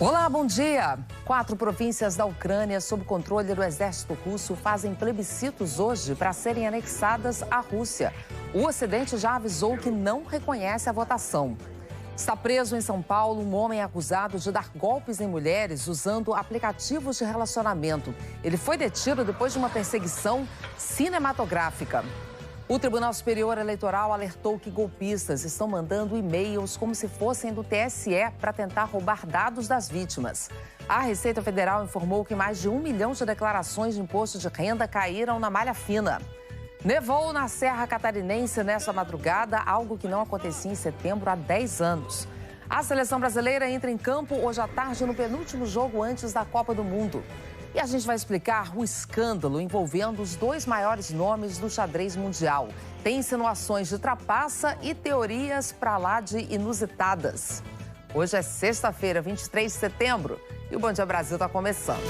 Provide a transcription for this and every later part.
Olá, bom dia! 4 províncias da Ucrânia sob controle do exército russo fazem plebiscitos hoje para serem anexadas à Rússia. O Ocidente já avisou que não reconhece a votação. Está preso em São Paulo um homem acusado de dar golpes em mulheres usando aplicativos de relacionamento. Ele foi detido depois de uma perseguição cinematográfica. O Tribunal Superior Eleitoral alertou que golpistas estão mandando e-mails como se fossem do TSE para tentar roubar dados das vítimas. A Receita Federal informou que mais de 1 milhão de declarações de imposto de renda caíram na malha fina. Nevou na Serra Catarinense nesta madrugada, algo que não acontecia em setembro há 10 anos. A seleção brasileira entra em campo hoje à tarde no penúltimo jogo antes da Copa do Mundo. E a gente vai explicar o escândalo envolvendo os 2 maiores nomes do xadrez mundial. Tem insinuações de trapaça e teorias pra lá de inusitadas. Hoje é sexta-feira, 23 de setembro, e o Bom Dia Brasil está começando.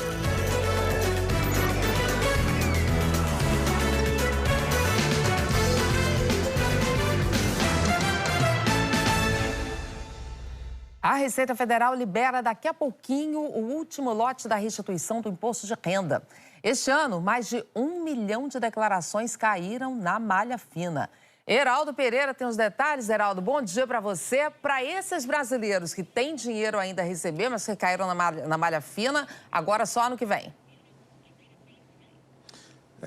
A Receita Federal libera daqui a pouquinho o último lote da restituição do imposto de renda. Este ano, mais de 1 milhão de declarações caíram na malha fina. Heraldo Pereira tem os detalhes. Heraldo, bom dia para você. Para esses brasileiros que têm dinheiro ainda a receber, mas que caíram na malha fina, agora só ano que vem.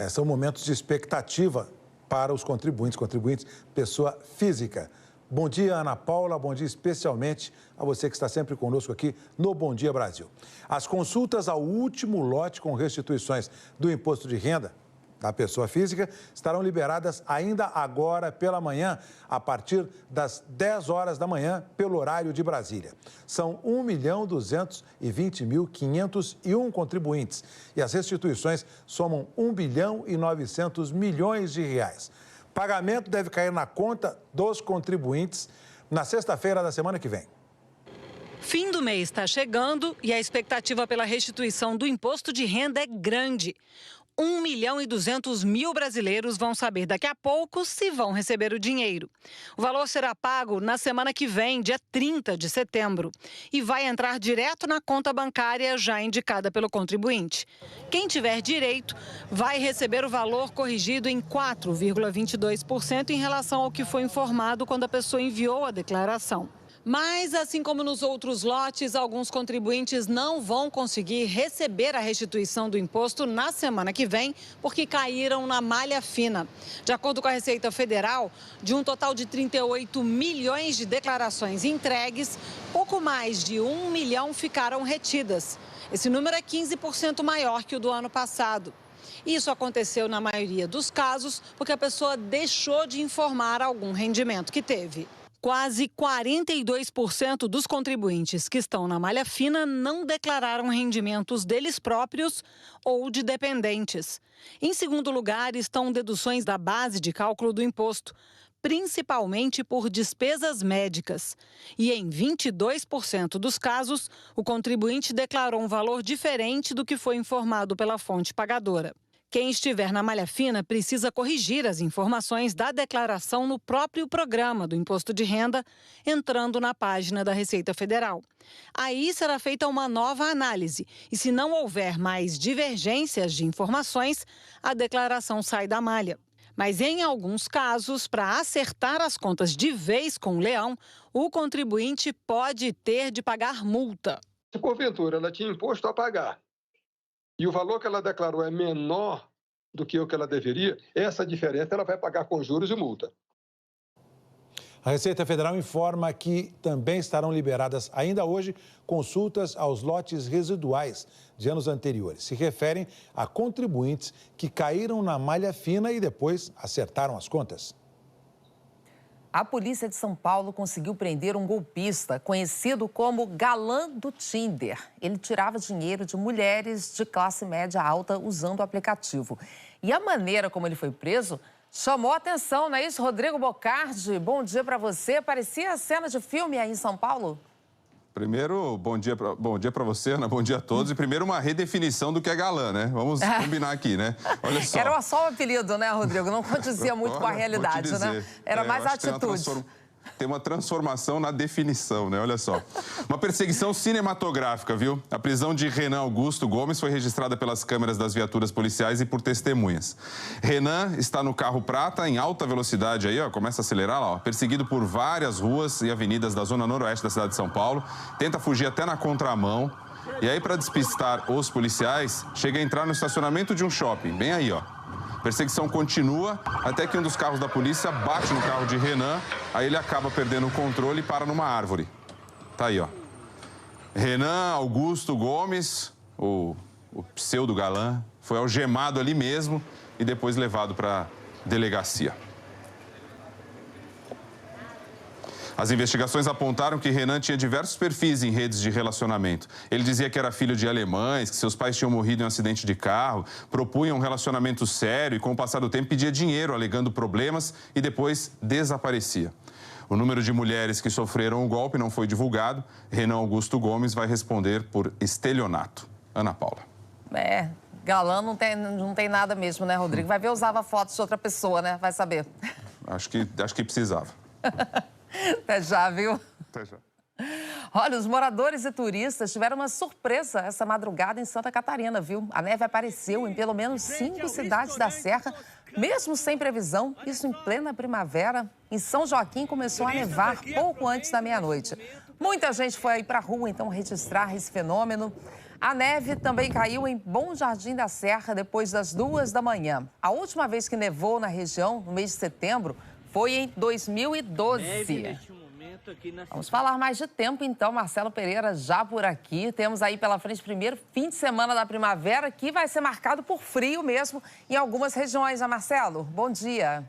São momentos de expectativa para os contribuintes, pessoa física. Bom dia, Ana Paula. Bom dia especialmente a você que está sempre conosco aqui no Bom Dia Brasil. As consultas ao último lote com restituições do imposto de renda da pessoa física estarão liberadas ainda agora pela manhã, a partir das 10 horas da manhã, pelo horário de Brasília. São 1.220.501 contribuintes e as restituições somam 1 bilhão e 900 milhões de reais. Pagamento deve cair na conta dos contribuintes na sexta-feira da semana que vem. Fim do mês está chegando e a expectativa pela restituição do imposto de renda é grande. 1 milhão e 200 mil brasileiros vão saber daqui a pouco se vão receber o dinheiro. O valor será pago na semana que vem, dia 30 de setembro, e vai entrar direto na conta bancária já indicada pelo contribuinte. Quem tiver direito vai receber o valor corrigido em 4,22% em relação ao que foi informado quando a pessoa enviou a declaração. Mas, assim como nos outros lotes, alguns contribuintes não vão conseguir receber a restituição do imposto na semana que vem, porque caíram na malha fina. De acordo com a Receita Federal, de um total de 38 milhões de declarações entregues, pouco mais de 1 milhão ficaram retidas. Esse número é 15% maior que o do ano passado. Isso aconteceu na maioria dos casos porque a pessoa deixou de informar algum rendimento que teve. Quase 42% dos contribuintes que estão na malha fina não declararam rendimentos deles próprios ou de dependentes. Em segundo lugar, estão deduções da base de cálculo do imposto, principalmente por despesas médicas. E em 22% dos casos, o contribuinte declarou um valor diferente do que foi informado pela fonte pagadora. Quem estiver na malha fina precisa corrigir as informações da declaração no próprio programa do imposto de renda, entrando na página da Receita Federal. Aí será feita uma nova análise e, se não houver mais divergências de informações, a declaração sai da malha. Mas, em alguns casos, para acertar as contas de vez com o leão, o contribuinte pode ter de pagar multa. Se, porventura, ela tinha imposto a pagar e o valor que ela declarou é menor do que o que ela deveria, essa diferença ela vai pagar com juros e multa. A Receita Federal informa que também estarão liberadas ainda hoje consultas aos lotes residuais de anos anteriores. Se referem a contribuintes que caíram na malha fina e depois acertaram as contas. A polícia de São Paulo conseguiu prender um golpista conhecido como galã do Tinder. Ele tirava dinheiro de mulheres de classe média alta usando o aplicativo. E a maneira como ele foi preso chamou a atenção, não é isso, Rodrigo Bocardi? Bom dia para você. Parecia cena de filme aí em São Paulo. Primeiro, bom dia para você, Ana, bom dia a todos. E primeiro, uma redefinição do que é galã, né? Vamos combinar aqui, né? Olha só. Era só um apelido, né, Rodrigo? Não condizia muito com a realidade, né? Era mais a atitude. Tem uma transformação na definição, né? Olha só. Uma perseguição cinematográfica, viu? A prisão de Renan Augusto Gomes foi registrada pelas câmeras das viaturas policiais e por testemunhas. Renan está no carro prata em alta velocidade aí, ó, começa a acelerar lá, ó, perseguido por várias ruas e avenidas da zona noroeste da cidade de São Paulo, tenta fugir até na contramão. E aí, para despistar os policiais, chega a entrar no estacionamento de um shopping, bem aí, ó. A perseguição continua até que um dos carros da polícia bate no carro de Renan, aí ele acaba perdendo o controle e para numa árvore. Tá aí, ó. Renan Augusto Gomes, o pseudo-galã, foi algemado ali mesmo e depois levado para a delegacia. As investigações apontaram que Renan tinha diversos perfis em redes de relacionamento. Ele dizia que era filho de alemães, que seus pais tinham morrido em um acidente de carro, propunha um relacionamento sério e, com o passar do tempo, pedia dinheiro, alegando problemas e depois desaparecia. O número de mulheres que sofreram o golpe não foi divulgado. Renan Augusto Gomes vai responder por estelionato. Ana Paula. Galã não tem nada mesmo, né, Rodrigo? Vai ver, usava fotos de outra pessoa, né? Vai saber. Acho que precisava. Até já, viu? Até já. Olha, os moradores e turistas tiveram uma surpresa essa madrugada em Santa Catarina, viu? A neve apareceu em pelo menos 5 cidades da Serra, mesmo sem previsão, isso em plena primavera. Em São Joaquim começou a nevar pouco antes da meia-noite. Muita gente foi aí para a rua, então, registrar esse fenômeno. A neve também caiu em Bom Jardim da Serra depois das 2 da manhã. A última vez que nevou na região, no mês de setembro, foi em 2012. Vamos falar mais de tempo, então. Marcelo Pereira já por aqui. Temos aí pela frente o primeiro fim de semana da primavera, que vai ser marcado por frio mesmo em algumas regiões, né, Marcelo? Bom dia.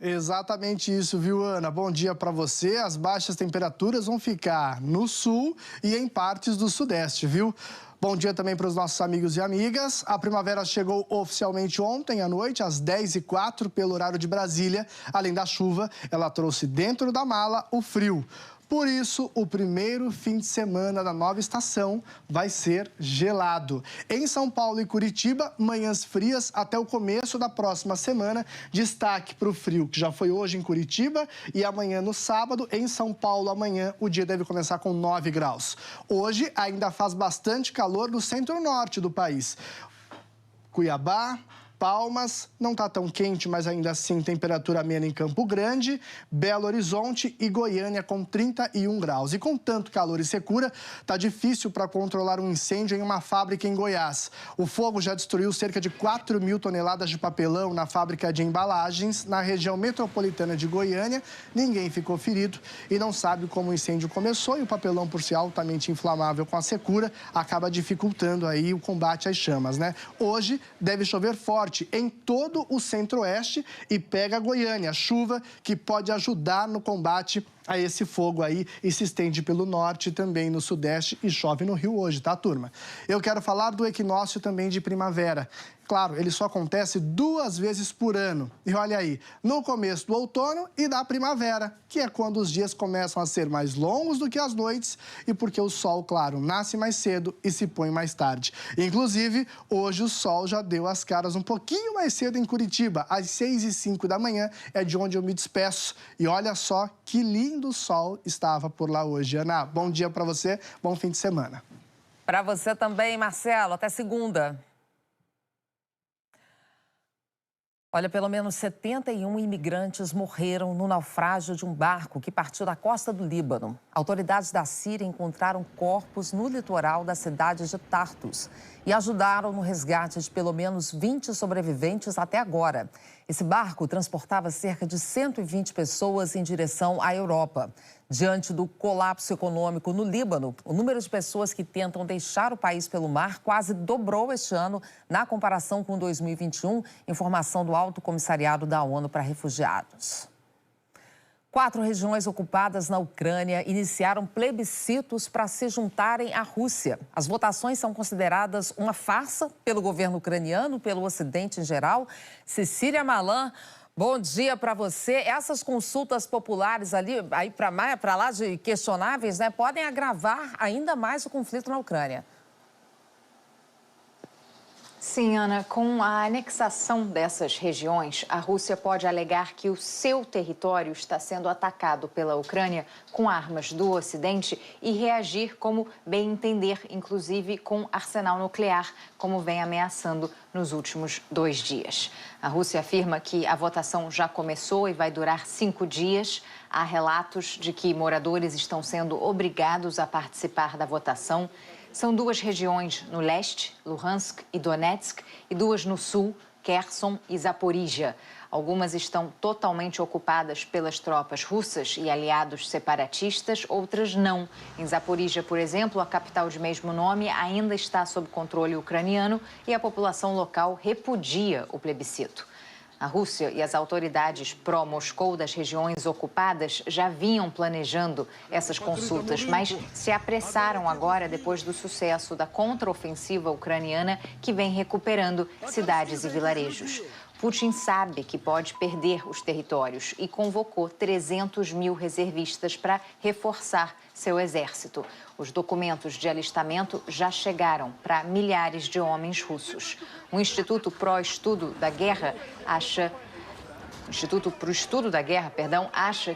Exatamente isso, viu, Ana? Bom dia para você. As baixas temperaturas vão ficar no sul e em partes do sudeste, viu? Bom dia também para os nossos amigos e amigas. A primavera chegou oficialmente ontem à noite, às 10h04, pelo horário de Brasília. Além da chuva, ela trouxe dentro da mala o frio. Por isso, o primeiro fim de semana da nova estação vai ser gelado. Em São Paulo e Curitiba, manhãs frias até o começo da próxima semana. Destaque para o frio, que já foi hoje em Curitiba e amanhã no sábado. Em São Paulo, amanhã, o dia deve começar com 9 graus. Hoje, ainda faz bastante calor no centro-norte do país. Cuiabá, Palmas, não está tão quente, mas ainda assim temperatura amena em Campo Grande, Belo Horizonte e Goiânia com 31 graus. E com tanto calor e secura, está difícil para controlar um incêndio em uma fábrica em Goiás. O fogo já destruiu cerca de 4.000 toneladas de papelão na fábrica de embalagens na região metropolitana de Goiânia. Ninguém ficou ferido e não sabe como o incêndio começou, e o papelão, por ser altamente inflamável com a secura, acaba dificultando aí o combate às chamas, né? Hoje deve chover forte em todo o centro-oeste e pega Goiânia, chuva que pode ajudar no combate a esse fogo aí e se estende pelo norte, também no sudeste, e chove no Rio hoje, tá, turma? Eu quero falar do equinócio também de primavera. Claro, ele só acontece 2 vezes por ano. E olha aí, no começo do outono e da primavera, que é quando os dias começam a ser mais longos do que as noites e porque o sol, claro, nasce mais cedo e se põe mais tarde. Inclusive, hoje o sol já deu as caras um pouquinho mais cedo em Curitiba. Às 6h05 da manhã é de onde eu me despeço. E olha só que lindo sol estava por lá hoje. Ana, bom dia para você, bom fim de semana. Para você também, Marcelo. Até segunda. Olha, pelo menos 71 imigrantes morreram no naufrágio de um barco que partiu da costa do Líbano. Autoridades da Síria encontraram corpos no litoral da cidade de Tartus e ajudaram no resgate de pelo menos 20 sobreviventes até agora. Esse barco transportava cerca de 120 pessoas em direção à Europa. Diante do colapso econômico no Líbano, o número de pessoas que tentam deixar o país pelo mar quase dobrou este ano na comparação com 2021, informação do Alto Comissariado da ONU para Refugiados. 4 regiões ocupadas na Ucrânia iniciaram plebiscitos para se juntarem à Rússia. As votações são consideradas uma farsa pelo governo ucraniano, pelo Ocidente em geral. Cecília Malan, bom dia para você. Essas consultas populares ali, aí para lá de questionáveis, né, podem agravar ainda mais o conflito na Ucrânia. Sim, Ana, com a anexação dessas regiões, a Rússia pode alegar que o seu território está sendo atacado pela Ucrânia com armas do Ocidente e reagir como bem entender, inclusive com arsenal nuclear, como vem ameaçando nos últimos 2 dias. A Rússia afirma que a votação já começou e vai durar 5 dias. Há relatos de que moradores estão sendo obrigados a participar da votação. São 2 regiões no leste, Luhansk e Donetsk, e 2 no sul, Kherson e Zaporíjia. Algumas estão totalmente ocupadas pelas tropas russas e aliados separatistas, outras não. Em Zaporíjia, por exemplo, a capital de mesmo nome ainda está sob controle ucraniano e a população local repudia o plebiscito. A Rússia e as autoridades pró-Moscou das regiões ocupadas já vinham planejando essas consultas, mas se apressaram agora depois do sucesso da contraofensiva ucraniana que vem recuperando cidades e vilarejos. Putin sabe que pode perder os territórios e convocou 300 mil reservistas para reforçar seu exército. Os documentos de alistamento já chegaram para milhares de homens russos. O Instituto para o Estudo da Guerra acha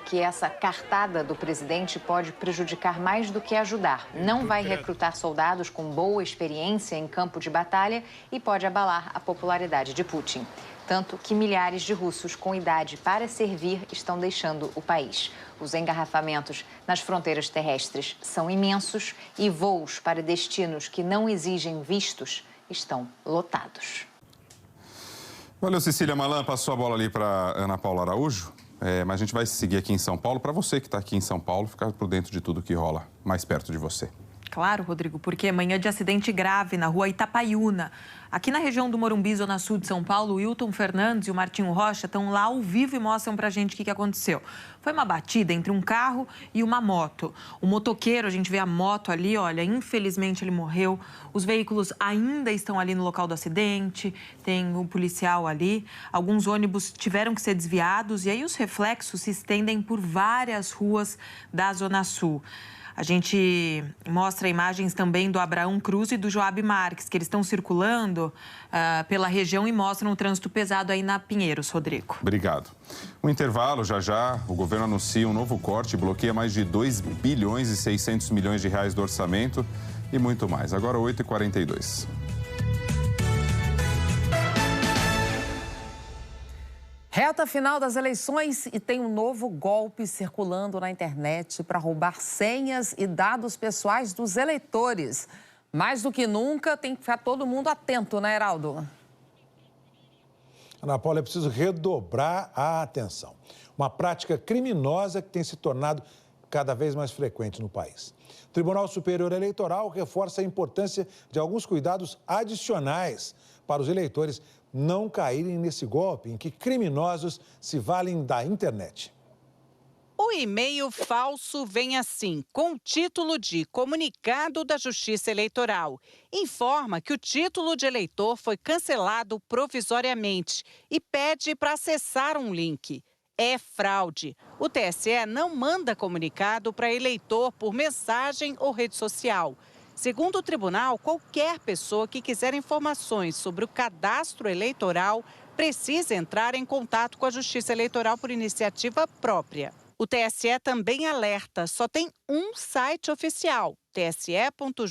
que essa cartada do presidente pode prejudicar mais do que ajudar. Não vai recrutar soldados com boa experiência em campo de batalha e pode abalar a popularidade de Putin. Tanto que milhares de russos com idade para servir estão deixando o país. Os engarrafamentos nas fronteiras terrestres são imensos e voos para destinos que não exigem vistos estão lotados. Valeu, Cecília Malan. Passou a bola ali para Ana Paula Araújo. Mas a gente vai seguir aqui em São Paulo. Para você que está aqui em São Paulo, ficar por dentro de tudo que rola mais perto de você. Claro, Rodrigo, porque manhã de acidente grave na rua Itapaiúna. Aqui na região do Morumbi, zona sul de São Paulo, o Wilton Fernandes e o Martinho Rocha estão lá ao vivo e mostram pra gente o que aconteceu. Foi uma batida entre um carro e uma moto. O motoqueiro, a gente vê a moto ali, olha, infelizmente ele morreu. Os veículos ainda estão ali no local do acidente, tem um policial ali. Alguns ônibus tiveram que ser desviados e aí os reflexos se estendem por várias ruas da zona sul. A gente mostra imagens também do Abraão Cruz e do Joab Marques, que eles estão circulando pela região e mostram um trânsito pesado aí na Pinheiros, Rodrigo. Obrigado. Um intervalo, já, o governo anuncia um novo corte, bloqueia mais de 2 bilhões e 600 milhões de reais do orçamento e muito mais. Agora 8h42. Reta final das eleições e tem um novo golpe circulando na internet para roubar senhas e dados pessoais dos eleitores. Mais do que nunca, tem que ficar todo mundo atento, né, Heraldo? Ana Paula, é preciso redobrar a atenção. Uma prática criminosa que tem se tornado cada vez mais frequente no país. O Tribunal Superior Eleitoral reforça a importância de alguns cuidados adicionais para os eleitores não caírem nesse golpe em que criminosos se valem da internet. O e-mail falso vem assim, com o título de Comunicado da Justiça Eleitoral. Informa que o título de eleitor foi cancelado provisoriamente e pede para acessar um link. É fraude. O TSE não manda comunicado para eleitor por mensagem ou rede social. Segundo o tribunal, qualquer pessoa que quiser informações sobre o cadastro eleitoral precisa entrar em contato com a Justiça Eleitoral por iniciativa própria. O TSE também alerta, só tem um site oficial, tse.jus.br,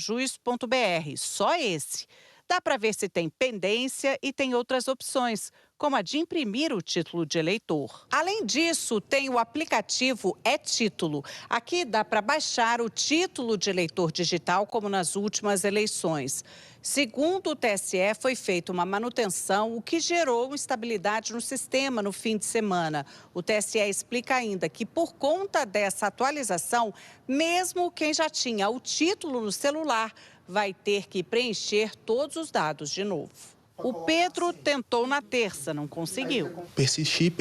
só esse. Dá para ver se tem pendência e tem outras opções, como a de imprimir o título de eleitor. Além disso, tem o aplicativo É-Título. Aqui dá para baixar o título de eleitor digital, como nas últimas eleições. Segundo o TSE, foi feita uma manutenção, o que gerou instabilidade no sistema no fim de semana. O TSE explica ainda que, por conta dessa atualização, mesmo quem já tinha o título no celular vai ter que preencher todos os dados de novo. O Pedro tentou na terça, não conseguiu. Persisti.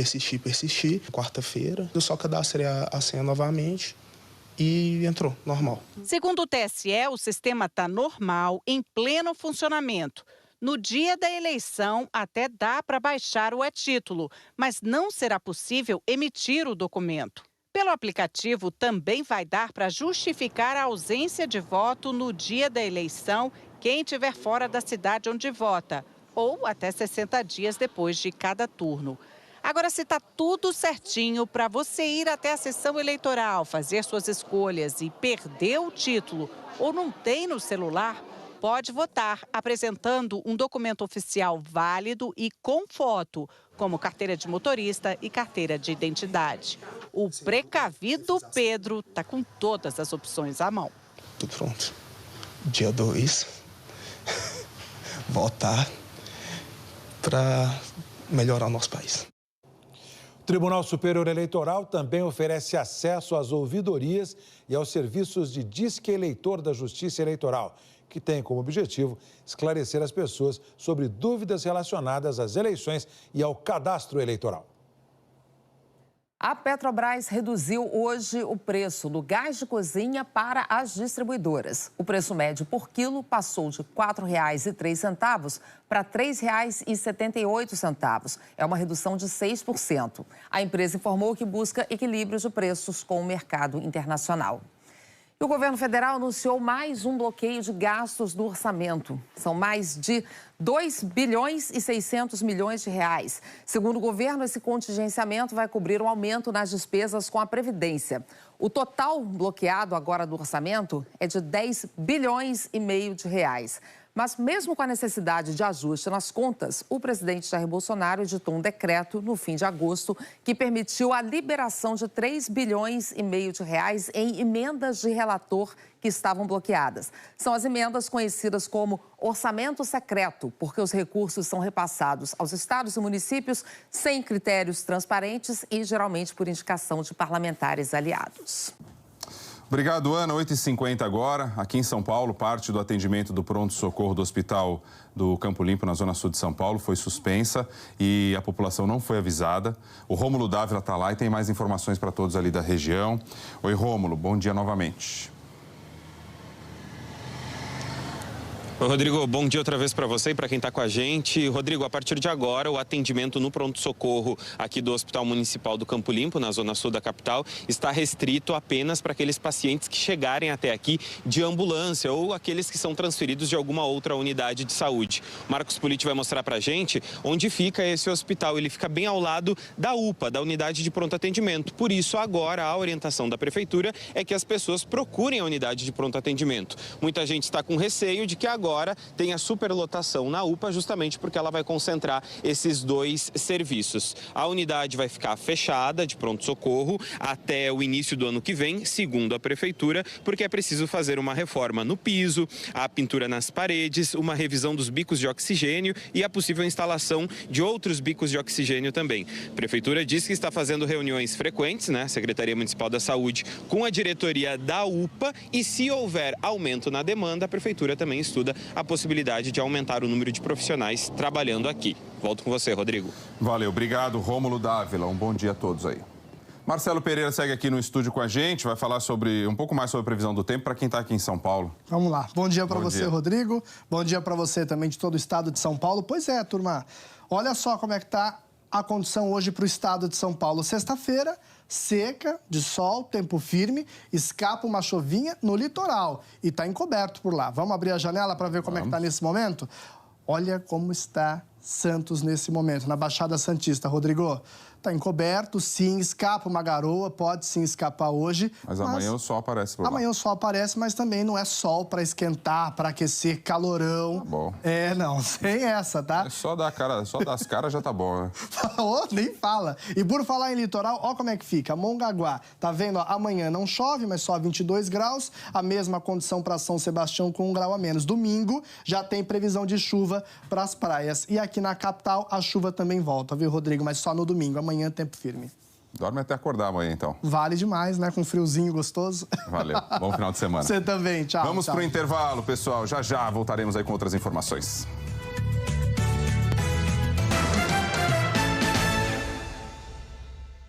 Quarta-feira, eu só cadastrei a senha novamente e entrou, normal. Segundo o TSE, o sistema está normal, em pleno funcionamento. No dia da eleição, até dá para baixar o e-título, mas não será possível emitir o documento. Pelo aplicativo, também vai dar para justificar a ausência de voto no dia da eleição quem estiver fora da cidade onde vota. ou até 60 dias depois de cada turno. Agora, se está tudo certinho para você ir até a sessão eleitoral, fazer suas escolhas e perder o título ou não tem no celular, pode votar apresentando um documento oficial válido e com foto, como carteira de motorista e carteira de identidade. O precavido Pedro está com todas as opções à mão. Tudo pronto. Dia 2, votar para melhorar o nosso país. O Tribunal Superior Eleitoral também oferece acesso às ouvidorias e aos serviços de disque eleitor da Justiça Eleitoral, que tem como objetivo esclarecer as pessoas sobre dúvidas relacionadas às eleições e ao cadastro eleitoral. A Petrobras reduziu hoje o preço do gás de cozinha para as distribuidoras. O preço médio por quilo passou de R$ 4,03 para R$ 3,78. É uma redução de 6%. A empresa informou que busca equilíbrio de preços com o mercado internacional. O governo federal anunciou mais um bloqueio de gastos do orçamento. São mais de 2 bilhões e 600 milhões de reais. Segundo o governo, esse contingenciamento vai cobrir um aumento nas despesas com a Previdência. O total bloqueado agora do orçamento é de 10 bilhões e meio de reais. Mas mesmo com a necessidade de ajuste nas contas, o presidente Jair Bolsonaro editou um decreto no fim de agosto que permitiu a liberação de 3 bilhões e meio de reais em emendas de relator que estavam bloqueadas. São as emendas conhecidas como orçamento secreto, porque os recursos são repassados aos estados e municípios sem critérios transparentes e geralmente por indicação de parlamentares aliados. Obrigado, Ana. 8h50 agora. Aqui em São Paulo, parte do atendimento do pronto-socorro do Hospital do Campo Limpo, na Zona Sul de São Paulo, foi suspensa e a população não foi avisada. O Rômulo Dávila está lá e tem mais informações para todos ali da região. Oi, Rômulo. Bom dia novamente. Oi, Rodrigo, bom dia outra vez para você e para quem está com a gente. Rodrigo, a partir de agora, o atendimento no pronto-socorro aqui do Hospital Municipal do Campo Limpo, na Zona Sul da capital, está restrito apenas para aqueles pacientes que chegarem até aqui de ambulância ou aqueles que são transferidos de alguma outra unidade de saúde. O Marcos Politi vai mostrar para a gente onde fica esse hospital. Ele fica bem ao lado da UPA, da Unidade de Pronto Atendimento. Por isso, agora, a orientação da Prefeitura é que as pessoas procurem a unidade de pronto atendimento. Muita gente está com receio de que agora tem a superlotação na UPA, justamente porque ela vai concentrar esses dois serviços. A unidade vai ficar fechada de pronto-socorro até o início do ano que vem, segundo a Prefeitura, porque é preciso fazer uma reforma no piso, a pintura nas paredes, uma revisão dos bicos de oxigênio e a possível instalação de outros bicos de oxigênio também. A Prefeitura diz que está fazendo reuniões frequentes, né, Secretaria Municipal da Saúde, com a diretoria da UPA e, se houver aumento na demanda, a Prefeitura também estuda a possibilidade de aumentar o número de profissionais trabalhando aqui. Volto com você, Rodrigo. Valeu, obrigado, Rômulo Dávila. Um bom dia a todos aí. Marcelo Pereira segue aqui no estúdio com a gente, vai falar um pouco mais sobre a previsão do tempo para quem está aqui em São Paulo. Vamos lá. Bom dia para você, dia. Rodrigo. Bom dia para você também de todo o estado de São Paulo. Pois é, turma. Olha só como é que está a condição hoje para o estado de São Paulo. Sexta-feira, seca, de sol, tempo firme, escapa uma chuvinha no litoral e está encoberto por lá. Vamos abrir a janela para ver como é que está nesse momento? Olha como está Santos nesse momento, na Baixada Santista. Rodrigo, está encoberto, sim, escapa uma garoa, pode sim escapar hoje. Mas amanhã o sol aparece por lá. Amanhã o sol aparece, mas também não é sol para esquentar, para aquecer, calorão. Tá bom. É, não, sem essa, tá? É só das caras já tá bom, né? Oh, nem fala. E por falar em litoral, ó como é que fica. Mongaguá, tá vendo? Ó, amanhã não chove, mas só 22 graus. A mesma condição para São Sebastião com 1 grau a menos. Domingo já tem previsão de chuva para as praias. E aqui na capital a chuva também volta, viu, Rodrigo? Mas só no domingo. Amanhã tempo firme. Dorme até acordar amanhã, então. Vale demais, né? Com friozinho gostoso. Valeu. Bom final de semana. Você também. Tchau. Vamos pro intervalo, pessoal. Já voltaremos aí com outras informações.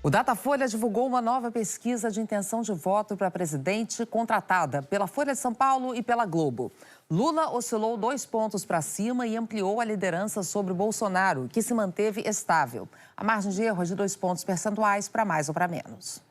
O Datafolha divulgou uma nova pesquisa de intenção de voto para presidente contratada pela Folha de São Paulo e pela Globo. Lula oscilou 2 pontos para cima e ampliou a liderança sobre Bolsonaro, que se manteve estável. A margem de erro é de 2 pontos percentuais para mais ou para menos.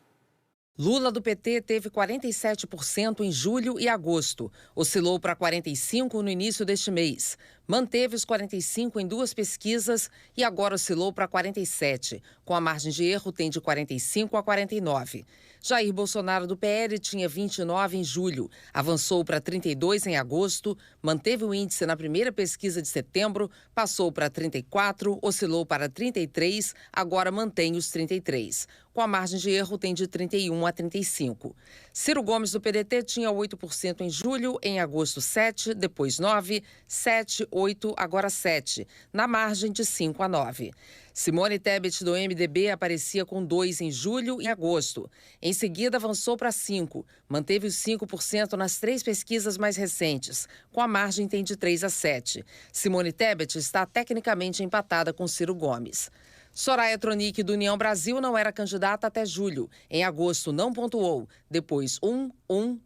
Lula do PT teve 47% em julho e agosto. Oscilou para 45% no início deste mês. Manteve os 45% em duas pesquisas e agora oscilou para 47%. Com a margem de erro, tem de 45% a 49%. Jair Bolsonaro do PL tinha 29% em julho. Avançou para 32% em agosto. Manteve o índice na primeira pesquisa de setembro. Passou para 34%, oscilou para 33%. Agora mantém os 33%. Com a margem de erro, tem de 31% a 35%. Ciro Gomes do PDT tinha 8% em julho, em agosto 7%, depois 9%, 7%, 8%, agora 7%, na margem de 5% a 9%. Simone Tebet do MDB aparecia com 2% em julho e agosto. Em seguida, avançou para 5%. Manteve os 5% nas 3 pesquisas mais recentes. Com a margem, tem de 3% a 7%. Simone Tebet está tecnicamente empatada com Ciro Gomes. Soraya Tronic, do União Brasil, não era candidata até julho. Em agosto, não pontuou. Depois, 1,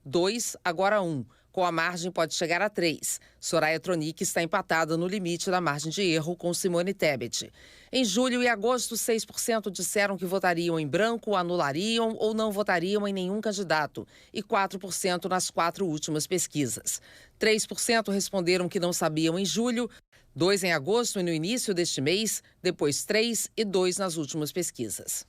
2, agora 1. Com a margem, pode chegar a 3. Soraya Tronic está empatada no limite da margem de erro com Simone Tebet. Em julho e agosto, 6% disseram que votariam em branco, anulariam ou não votariam em nenhum candidato. E 4% nas 4 últimas pesquisas. 3% responderam que não sabiam em julho, 2% em agosto e no início deste mês, depois 3% e 2% nas últimas pesquisas.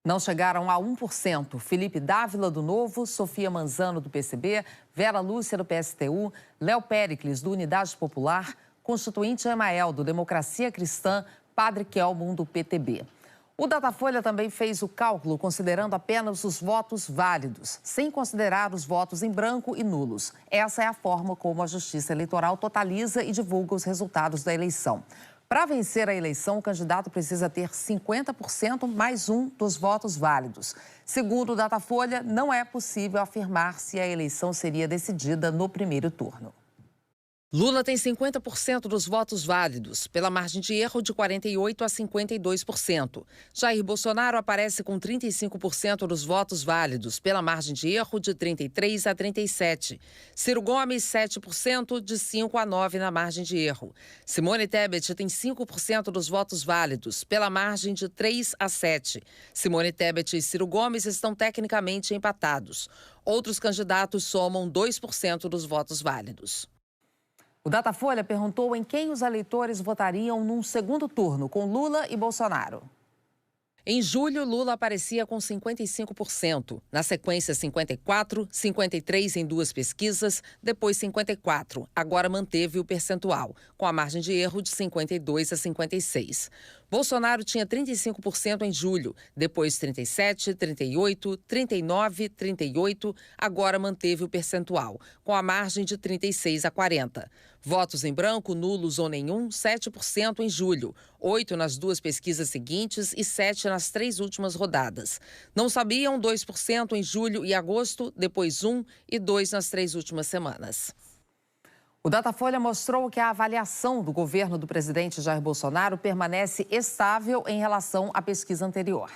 Não chegaram a 1%. Felipe Dávila, do Novo, Sofia Manzano, do PCB, Vera Lúcia, do PSTU, Léo Péricles, do Unidade Popular, Constituinte Emael, do Democracia Cristã, Padre Kelmon, do PTB. O Datafolha também fez o cálculo considerando apenas os votos válidos, sem considerar os votos em branco e nulos. Essa é a forma como a Justiça Eleitoral totaliza e divulga os resultados da eleição. Para vencer a eleição, o candidato precisa ter 50% mais 1 dos votos válidos. Segundo o Datafolha, não é possível afirmar se a eleição seria decidida no primeiro turno. Lula tem 50% dos votos válidos, pela margem de erro de 48% a 52%. Jair Bolsonaro aparece com 35% dos votos válidos, pela margem de erro de 33% a 37%. Ciro Gomes, 7%, de 5% a 9% na margem de erro. Simone Tebet tem 5% dos votos válidos, pela margem de 3% a 7%. Simone Tebet e Ciro Gomes estão tecnicamente empatados. Outros candidatos somam 2% dos votos válidos. O Datafolha perguntou em quem os eleitores votariam num segundo turno, com Lula e Bolsonaro. Em julho, Lula aparecia com 55%. Na sequência, 54%, 53% em 2 pesquisas, depois 54%. Agora manteve o percentual, com a margem de erro de 52% a 56%. Bolsonaro tinha 35% em julho, depois 37%, 38%, 39%, 38%. Agora manteve o percentual, com a margem de 36% a 40%. Votos em branco, nulos ou nenhum, 7% em julho, 8% nas 2 pesquisas seguintes e 7% nas 3 últimas rodadas. Não sabiam, 2% em julho e agosto, depois 1% e 2% nas 3 últimas semanas. O Datafolha mostrou que a avaliação do governo do presidente Jair Bolsonaro permanece estável em relação à pesquisa anterior.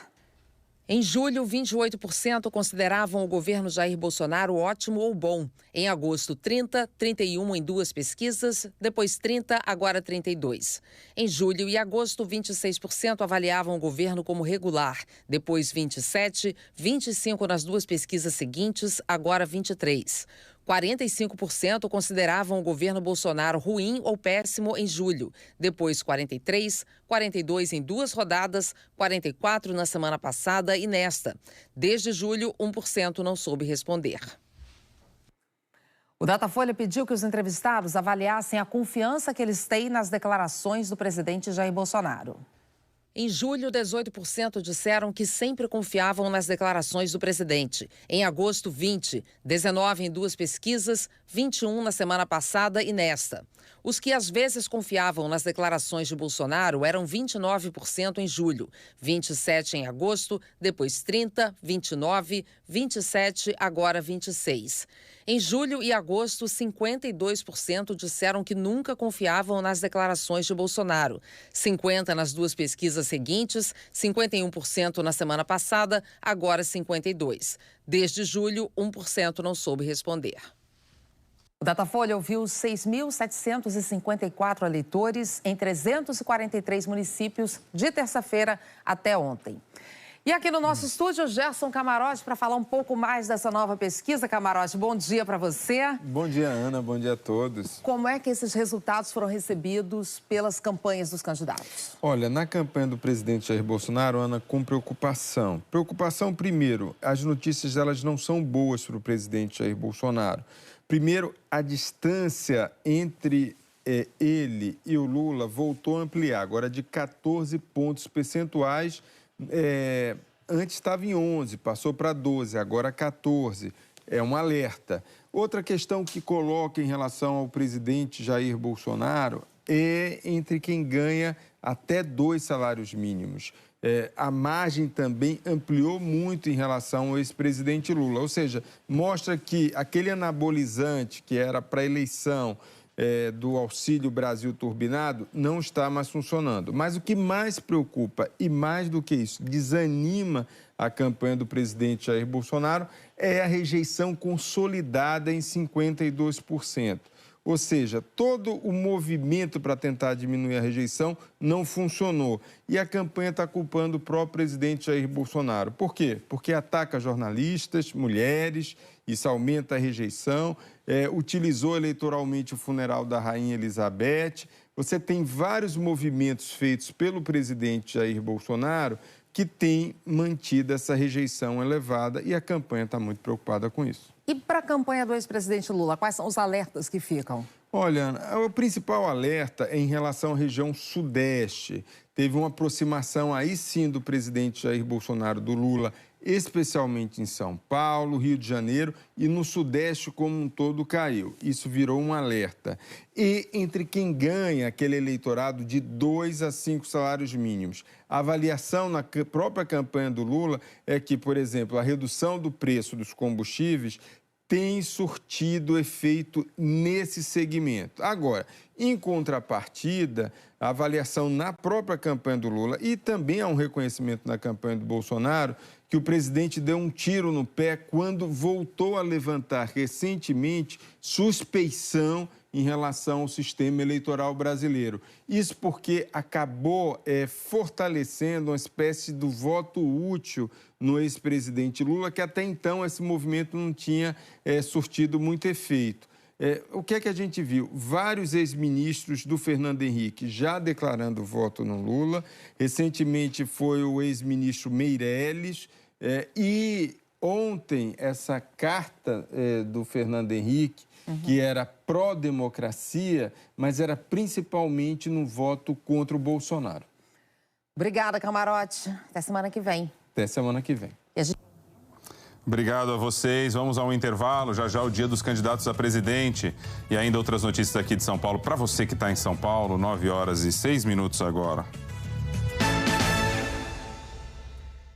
Em julho, 28% consideravam o governo Jair Bolsonaro ótimo ou bom. Em agosto, 30%, 31% em 2 pesquisas, depois 30%, agora 32%. Em julho e agosto, 26% avaliavam o governo como regular, depois 27%, 25% nas 2 pesquisas seguintes, agora 23%. 45% consideravam o governo Bolsonaro ruim ou péssimo em julho, depois 43%, 42% em 2 rodadas, 44% na semana passada e nesta. Desde julho, 1% não soube responder. O Datafolha pediu que os entrevistados avaliassem a confiança que eles têm nas declarações do presidente Jair Bolsonaro. Em julho, 18% disseram que sempre confiavam nas declarações do presidente. Em agosto, 20%, 19% em 2 pesquisas, 21% na semana passada e nesta. Os que às vezes confiavam nas declarações de Bolsonaro eram 29% em julho, 27% em agosto, depois 30%, 29%, 27%, agora 26%. Em julho e agosto, 52% disseram que nunca confiavam nas declarações de Bolsonaro. 50% nas 2 pesquisas seguintes, 51% na semana passada, agora 52%. Desde julho, 1% não soube responder. O Datafolha ouviu 6.754 eleitores em 343 municípios de terça-feira até ontem. E aqui no nosso estúdio, Gerson Camarote, para falar um pouco mais dessa nova pesquisa. Camarote, bom dia para você. Bom dia, Ana. Bom dia a todos. Como é que esses resultados foram recebidos pelas campanhas dos candidatos? Olha, na campanha do presidente Jair Bolsonaro, Ana, com preocupação. Preocupação, primeiro, as notícias elas não são boas para o presidente Jair Bolsonaro. Primeiro, a distância entre ele e o Lula voltou a ampliar, agora de 14 pontos percentuais. Antes estava em 11, passou para 12, agora 14. É um alerta. Outra questão que coloca em relação ao presidente Jair Bolsonaro é entre quem ganha até 2 salários mínimos. A margem também ampliou muito em relação ao ex-presidente Lula. Ou seja, mostra que aquele anabolizante que era para a eleição do Auxílio Brasil Turbinado não está mais funcionando. Mas o que mais preocupa, e mais do que isso, desanima a campanha do presidente Jair Bolsonaro, é a rejeição consolidada em 52%. Ou seja, todo o movimento para tentar diminuir a rejeição não funcionou. E a campanha está culpando o próprio presidente Jair Bolsonaro. Por quê? Porque ataca jornalistas, mulheres, isso aumenta a rejeição, utilizou eleitoralmente o funeral da Rainha Elizabeth. Você tem vários movimentos feitos pelo presidente Jair Bolsonaro que têm mantido essa rejeição elevada e a campanha está muito preocupada com isso. E para a campanha do ex-presidente Lula, quais são os alertas que ficam? Olha, Ana, o principal alerta é em relação à região sudeste. Teve uma aproximação aí sim do presidente Jair Bolsonaro do Lula, especialmente em São Paulo, Rio de Janeiro e no sudeste como um todo caiu. Isso virou um alerta. E entre quem ganha aquele eleitorado de 2 a 5 salários mínimos. A avaliação na própria campanha do Lula é que, por exemplo, a redução do preço dos combustíveis tem surtido efeito nesse segmento. Agora, em contrapartida, a avaliação na própria campanha do Lula e também há um reconhecimento na campanha do Bolsonaro que o presidente deu um tiro no pé quando voltou a levantar recentemente suspeição em relação ao sistema eleitoral brasileiro. Isso porque acabou fortalecendo uma espécie do voto útil no ex-presidente Lula, que até então esse movimento não tinha surtido muito efeito. O que é que a gente viu? Vários ex-ministros do Fernando Henrique já declarando voto no Lula. Recentemente foi o ex-ministro Meirelles. E ontem essa carta do Fernando Henrique, que era pró-democracia, mas era principalmente no voto contra o Bolsonaro. Obrigada, Camarote. Até semana que vem. Até semana que vem. Obrigado a vocês. Vamos ao intervalo. Já já o dia dos candidatos a presidente. E ainda outras notícias aqui de São Paulo. Para você que está em São Paulo, 9h06 agora.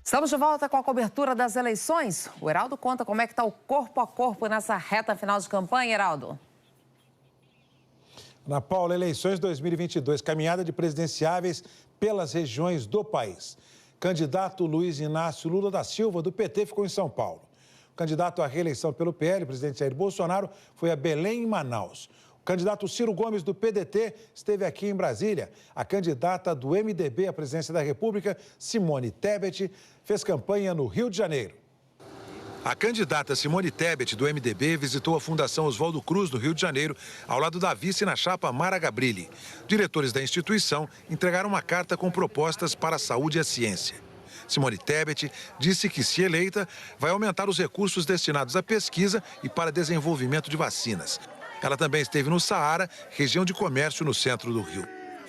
Estamos de volta com a cobertura das eleições. O Heraldo conta como é que está o corpo a corpo nessa reta final de campanha, Heraldo. Ana Paula, eleições 2022, caminhada de presidenciáveis pelas regiões do país. Candidato Luiz Inácio Lula da Silva, do PT, ficou em São Paulo. O candidato à reeleição pelo PL, o presidente Jair Bolsonaro, foi a Belém, em Manaus. O candidato Ciro Gomes, do PDT, esteve aqui em Brasília. A candidata do MDB à presidência da República, Simone Tebet, fez campanha no Rio de Janeiro. A candidata Simone Tebet, do MDB, visitou a Fundação Oswaldo Cruz, no Rio de Janeiro, ao lado da vice na chapa Mara Gabrilli. Diretores da instituição entregaram uma carta com propostas para a saúde e a ciência. Simone Tebet disse que, se eleita, vai aumentar os recursos destinados à pesquisa e para desenvolvimento de vacinas. Ela também esteve no Saara, região de comércio no centro do Rio.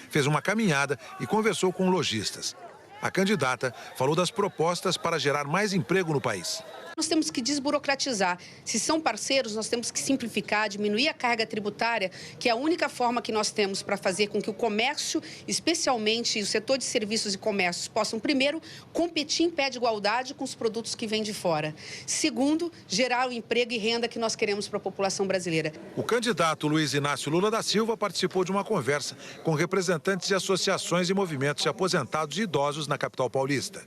Fez uma caminhada e conversou com lojistas. A candidata falou das propostas para gerar mais emprego no país. Nós temos que desburocratizar. Se são parceiros, nós temos que simplificar, diminuir a carga tributária, que é a única forma que nós temos para fazer com que o comércio, especialmente o setor de serviços e comércios, possam, primeiro, competir em pé de igualdade com os produtos que vêm de fora. Segundo, gerar o emprego e renda que nós queremos para a população brasileira. O candidato Luiz Inácio Lula da Silva participou de uma conversa com representantes de associações e movimentos de aposentados e idosos na capital paulista.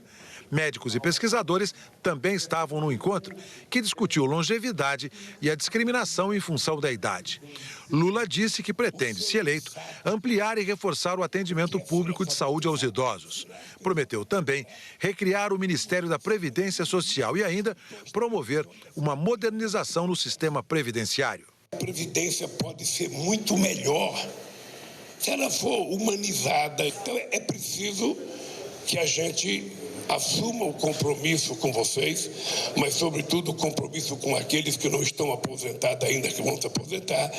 Médicos e pesquisadores também estavam no encontro. encontro, que discutiu longevidade e a discriminação em função da idade. Lula disse que pretende, se eleito, ampliar e reforçar o atendimento público de saúde aos idosos. Prometeu também recriar o Ministério da Previdência Social e ainda promover uma modernização no sistema previdenciário. A Previdência pode ser muito melhor se ela for humanizada. Então é preciso que a gente assuma o compromisso com vocês, mas, sobretudo, o compromisso com aqueles que não estão aposentados ainda, que vão se aposentar,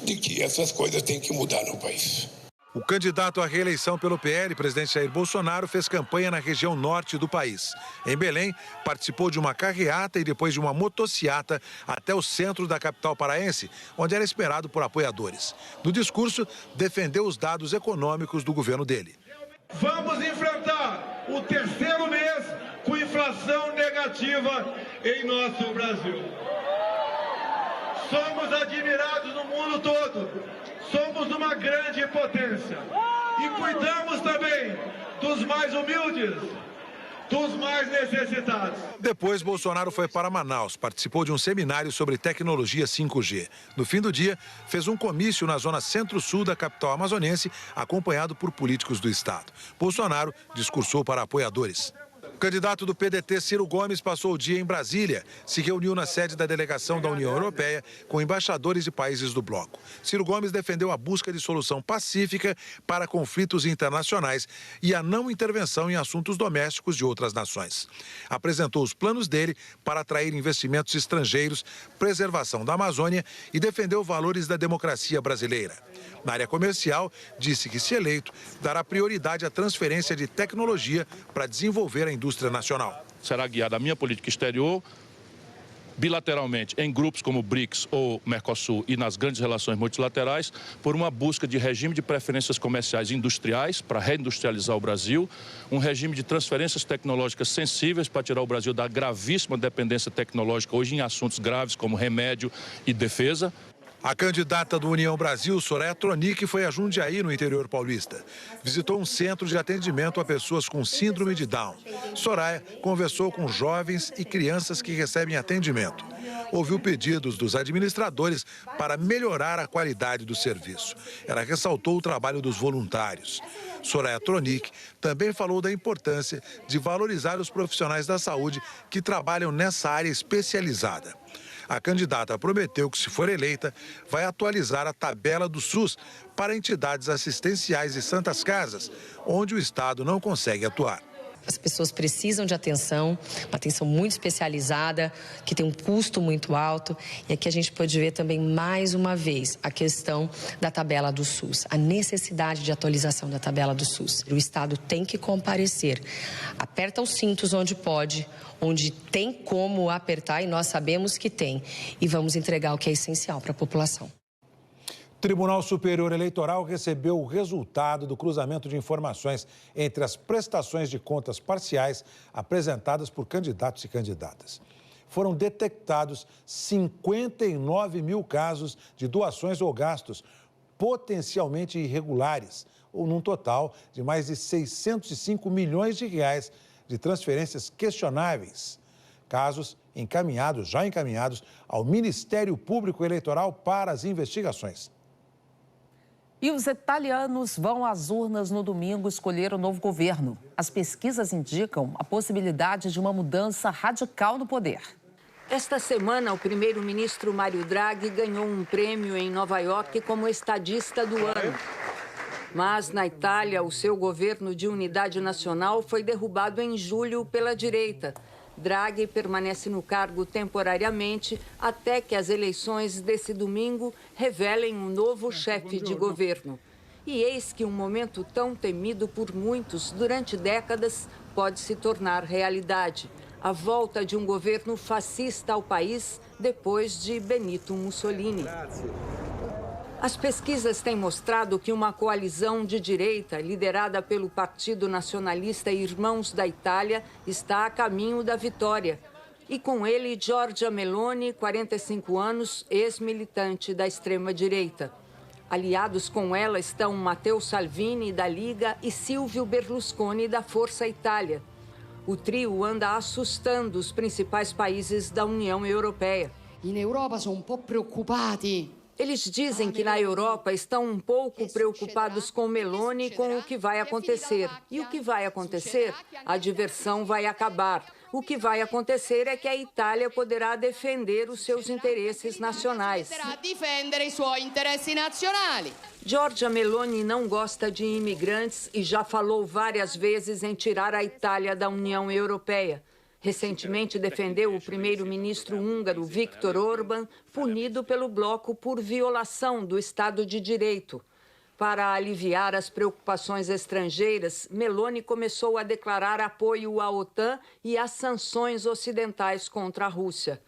de que essas coisas têm que mudar no país. O candidato à reeleição pelo PL, presidente Jair Bolsonaro, fez campanha na região norte do país. Em Belém, participou de uma carreata e depois de uma motociata até o centro da capital paraense, onde era esperado por apoiadores. No discurso, defendeu os dados econômicos do governo dele. Vamos enfrentar o terceiro mês com inflação negativa em nosso Brasil. Somos admirados no mundo todo. Somos uma grande potência. E cuidamos também dos mais humildes, dos mais necessitados. Depois, Bolsonaro foi para Manaus, participou de um seminário sobre tecnologia 5G. No fim do dia, fez um comício na zona centro-sul da capital amazonense, acompanhado por políticos do estado. Bolsonaro discursou para apoiadores. O candidato do PDT, Ciro Gomes, passou o dia em Brasília. Se reuniu na sede da delegação da União Europeia com embaixadores de países do bloco. Ciro Gomes defendeu a busca de solução pacífica para conflitos internacionais e a não intervenção em assuntos domésticos de outras nações. Apresentou os planos dele para atrair investimentos estrangeiros, preservação da Amazônia e defendeu valores da democracia brasileira. Na área comercial, disse que, se eleito, dará prioridade à transferência de tecnologia para desenvolver a indústria nacional. Será guiada a minha política exterior, bilateralmente, em grupos como o BRICS ou Mercosul e nas grandes relações multilaterais, por uma busca de regime de preferências comerciais industriais para reindustrializar o Brasil, um regime de transferências tecnológicas sensíveis para tirar o Brasil da gravíssima dependência tecnológica hoje em assuntos graves como remédio e defesa. A candidata do União Brasil, Soraya Tronic, foi a Jundiaí, no interior paulista. Visitou um centro de atendimento a pessoas com síndrome de Down. Soraya conversou com jovens e crianças que recebem atendimento. Ouviu pedidos dos administradores para melhorar a qualidade do serviço. Ela ressaltou o trabalho dos voluntários. Soraya Tronic também falou da importância de valorizar os profissionais da saúde que trabalham nessa área especializada. A candidata prometeu que, se for eleita, vai atualizar a tabela do SUS para entidades assistenciais e santas casas, onde o Estado não consegue atuar. As pessoas precisam de atenção, uma atenção muito especializada, que tem um custo muito alto. E aqui a gente pode ver também, mais uma vez, a questão da tabela do SUS, a necessidade de atualização da tabela do SUS. O Estado tem que comparecer, aperta os cintos onde pode, onde tem como apertar, e nós sabemos que tem, e vamos entregar o que é essencial para a população. O Tribunal Superior Eleitoral recebeu o resultado do cruzamento de informações entre as prestações de contas parciais apresentadas por candidatos e candidatas. Foram detectados 59 mil casos de doações ou gastos potencialmente irregulares, ou num total de mais de 605 milhões de reais de transferências questionáveis. Casos já encaminhados ao Ministério Público Eleitoral para as investigações. E os italianos vão às urnas no domingo escolher o novo governo. As pesquisas indicam a possibilidade de uma mudança radical no poder. Esta semana, o primeiro-ministro Mário Draghi ganhou um prêmio em Nova York como estadista do ano. Mas, na Itália, o seu governo de unidade nacional foi derrubado em julho pela direita. Draghi permanece no cargo temporariamente até que as eleições desse domingo revelem um novo chefe de governo. E eis que um momento tão temido por muitos durante décadas pode se tornar realidade. A volta de um governo fascista ao país depois de Benito Mussolini. As pesquisas têm mostrado que uma coalizão de direita, liderada pelo Partido Nacionalista Irmãos da Itália, está a caminho da vitória. E com ele, Giorgia Meloni, 45 anos, ex-militante da extrema-direita. Aliados com ela estão Matteo Salvini, da Liga, e Silvio Berlusconi, da Força Itália. O trio anda assustando os principais países da União Europeia. In Europa sono un po' preoccupati. Eles dizem que na Europa estão um pouco preocupados com Meloni e com o que vai acontecer. E o que vai acontecer? A diversão vai acabar. O que vai acontecer é que a Itália poderá defender os seus interesses nacionais. Giorgia Meloni não gosta de imigrantes e já falou várias vezes em tirar a Itália da União Europeia. Recentemente defendeu o primeiro-ministro húngaro Viktor Orbán, punido pelo bloco por violação do Estado de Direito. Para aliviar as preocupações estrangeiras, Meloni começou a declarar apoio à OTAN e às sanções ocidentais contra a Rússia.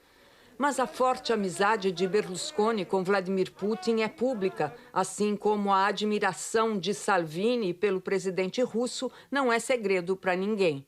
Mas a forte amizade de Berlusconi com Vladimir Putin é pública, assim como a admiração de Salvini pelo presidente russo não é segredo para ninguém.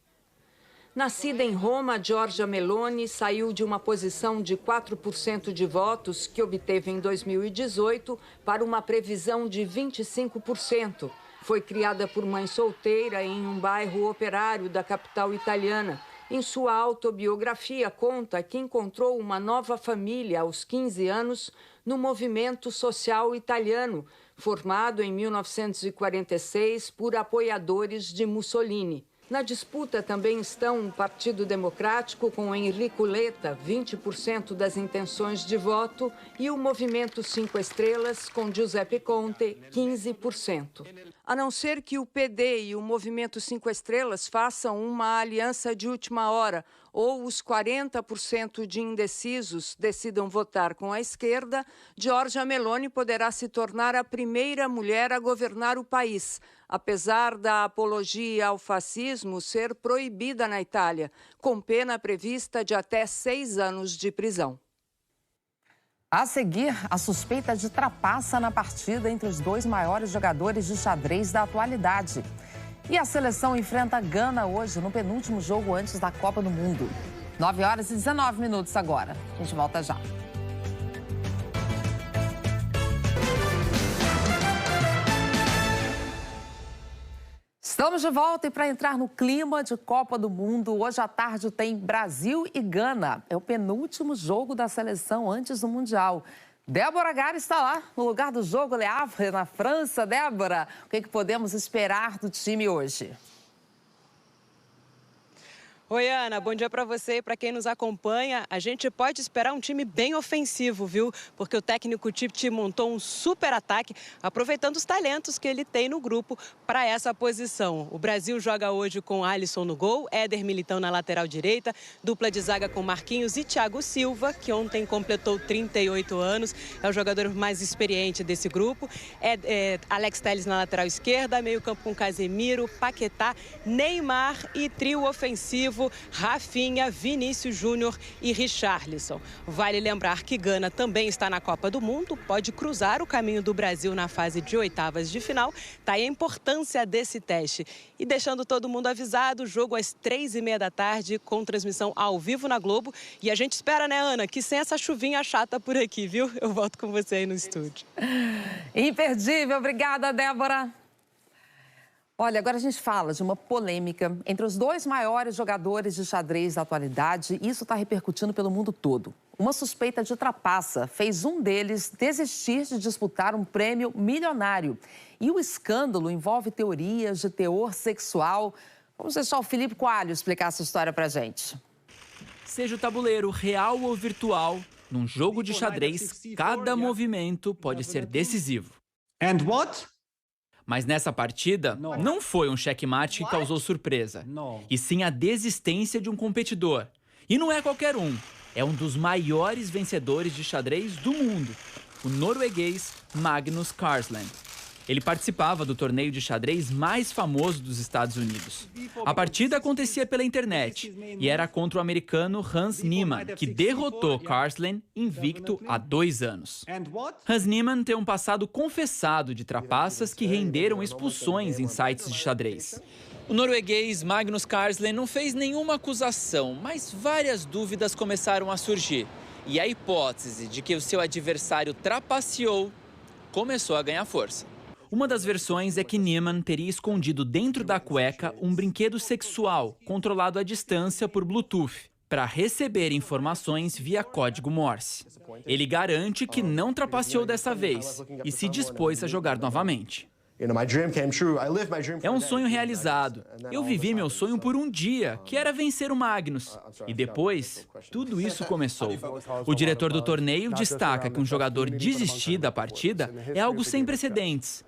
Nascida em Roma, Giorgia Meloni saiu de uma posição de 4% de votos que obteve em 2018 para uma previsão de 25%. Foi criada por mãe solteira em um bairro operário da capital italiana. Em sua autobiografia, conta que encontrou uma nova família aos 15 anos no movimento social italiano, formado em 1946 por apoiadores de Mussolini. Na disputa também estão o Partido Democrático, com Enrico Letta, 20% das intenções de voto, e o Movimento 5 Estrelas, com Giuseppe Conte, 15%. A não ser que o PD e o Movimento 5 Estrelas façam uma aliança de última hora, ou os 40% de indecisos decidam votar com a esquerda, Giorgia Meloni poderá se tornar a primeira mulher a governar o país, apesar da apologia ao fascismo ser proibida na Itália, com pena prevista de até 6 anos de prisão. A seguir, a suspeita de trapaça na partida entre os dois maiores jogadores de xadrez da atualidade. E a seleção enfrenta a Gana hoje, no penúltimo jogo antes da Copa do Mundo. 9h19 agora. A gente volta já. Estamos de volta e para entrar no clima de Copa do Mundo, hoje à tarde tem Brasil e Gana. É o penúltimo jogo da seleção antes do Mundial. Débora Gare está lá, no lugar do jogo Le Havre, na França. Débora, o que podemos esperar do time hoje? Oi, Ana, bom dia para você e para quem nos acompanha. A gente pode esperar um time bem ofensivo, viu? Porque o técnico Tite montou um super ataque, aproveitando os talentos que ele tem no grupo para essa posição. O Brasil joga hoje com Alisson no gol, Éder Militão na lateral direita, dupla de zaga com Marquinhos e Thiago Silva, que ontem completou 38 anos, é o jogador mais experiente desse grupo. Alex Telles na lateral esquerda, meio campo com Casemiro, Paquetá, Neymar e trio ofensivo Rafinha, Vinícius Júnior e Richarlison. Vale lembrar que Gana também está na Copa do Mundo, pode cruzar o caminho do Brasil na fase de oitavas de final. Tá aí a importância desse teste. E deixando todo mundo avisado, jogo às 3h30 da tarde, com transmissão ao vivo na Globo. E a gente espera, né, Ana, que sem essa chuvinha chata por aqui, viu? Eu volto com você aí no estúdio. Imperdível, obrigada, Débora. Olha, agora a gente fala de uma polêmica entre os dois maiores jogadores de xadrez da atualidade. Isso está repercutindo pelo mundo todo. Uma suspeita de trapaça fez um deles desistir de disputar um prêmio milionário. E o escândalo envolve teorias de teor sexual. Vamos deixar o Felipe Coalho explicar essa história pra gente. Seja o tabuleiro real ou virtual, num jogo de xadrez, cada movimento pode ser decisivo. And what? Mas nessa partida, não foi um checkmate que causou surpresa, e sim a desistência de um competidor. E não é qualquer um, é um dos maiores vencedores de xadrez do mundo, o norueguês Magnus Carlsen. Ele participava do torneio de xadrez mais famoso dos Estados Unidos. A partida acontecia pela internet e era contra o americano Hans Niemann, que derrotou Carlsen invicto há 2 anos. Hans Niemann tem um passado confessado de trapaças que renderam expulsões em sites de xadrez. O norueguês Magnus Carlsen não fez nenhuma acusação, mas várias dúvidas começaram a surgir. E a hipótese de que o seu adversário trapaceou começou a ganhar força. Uma das versões é que Niemann teria escondido dentro da cueca um brinquedo sexual controlado à distância por Bluetooth, para receber informações via código Morse. Ele garante que não trapaceou dessa vez e se dispôs a jogar novamente. É um sonho realizado. Eu vivi meu sonho por um dia, que era vencer o Magnus. E depois, tudo isso começou. O diretor do torneio destaca que um jogador desistir da partida é algo sem precedentes.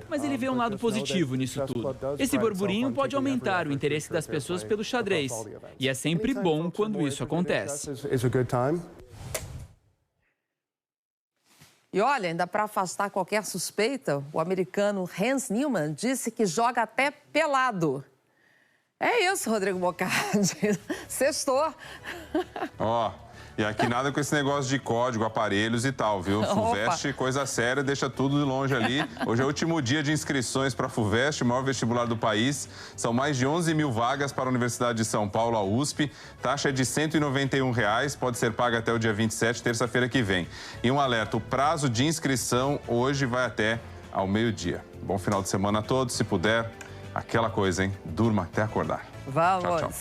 Mas ele vê um lado positivo nisso tudo. Esse burburinho pode aumentar o interesse das pessoas pelo xadrez. E é sempre bom quando isso acontece. E olha, ainda para afastar qualquer suspeita, o americano Hans Niemann disse que joga até pelado. É isso, Rodrigo Bocardi. Sextou. Ó, e aqui nada com esse negócio de código, aparelhos e tal, viu? FUVEST, coisa séria, deixa tudo de longe ali. Hoje é o último dia de inscrições para a FUVEST, o maior vestibular do país. São mais de 11 mil vagas para a Universidade de São Paulo, a USP. Taxa é de R$ 191, pode ser paga até o dia 27, terça-feira que vem. E um alerta, o prazo de inscrição hoje vai até ao meio-dia. Bom final de semana a todos, se puder, aquela coisa, hein? Durma até acordar. Vamos. Tchau, tchau.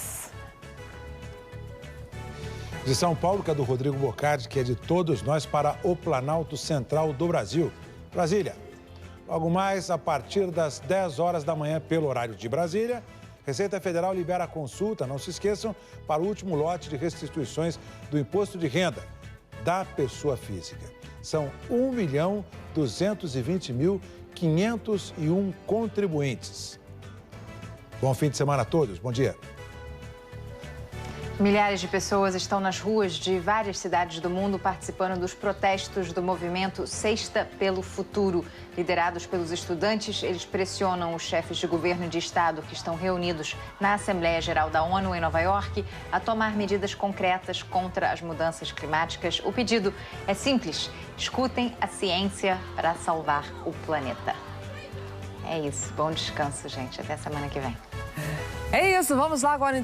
De São Paulo, que é do Rodrigo Bocardi, que é de todos nós, para o Planalto Central do Brasil. Brasília. Logo mais, a partir das 10 horas da manhã, pelo horário de Brasília, Receita Federal libera a consulta, não se esqueçam, para o último lote de restituições do imposto de renda da pessoa física. São 1.220.501 contribuintes. Bom fim de semana a todos. Bom dia. Milhares de pessoas estão nas ruas de várias cidades do mundo participando dos protestos do movimento Sexta pelo Futuro. Liderados pelos estudantes, eles pressionam os chefes de governo e de Estado que estão reunidos na Assembleia Geral da ONU em Nova York a tomar medidas concretas contra as mudanças climáticas. O pedido é simples: escutem a ciência para salvar o planeta. É isso. Bom descanso, gente. Até semana que vem. É isso. Vamos lá agora, então.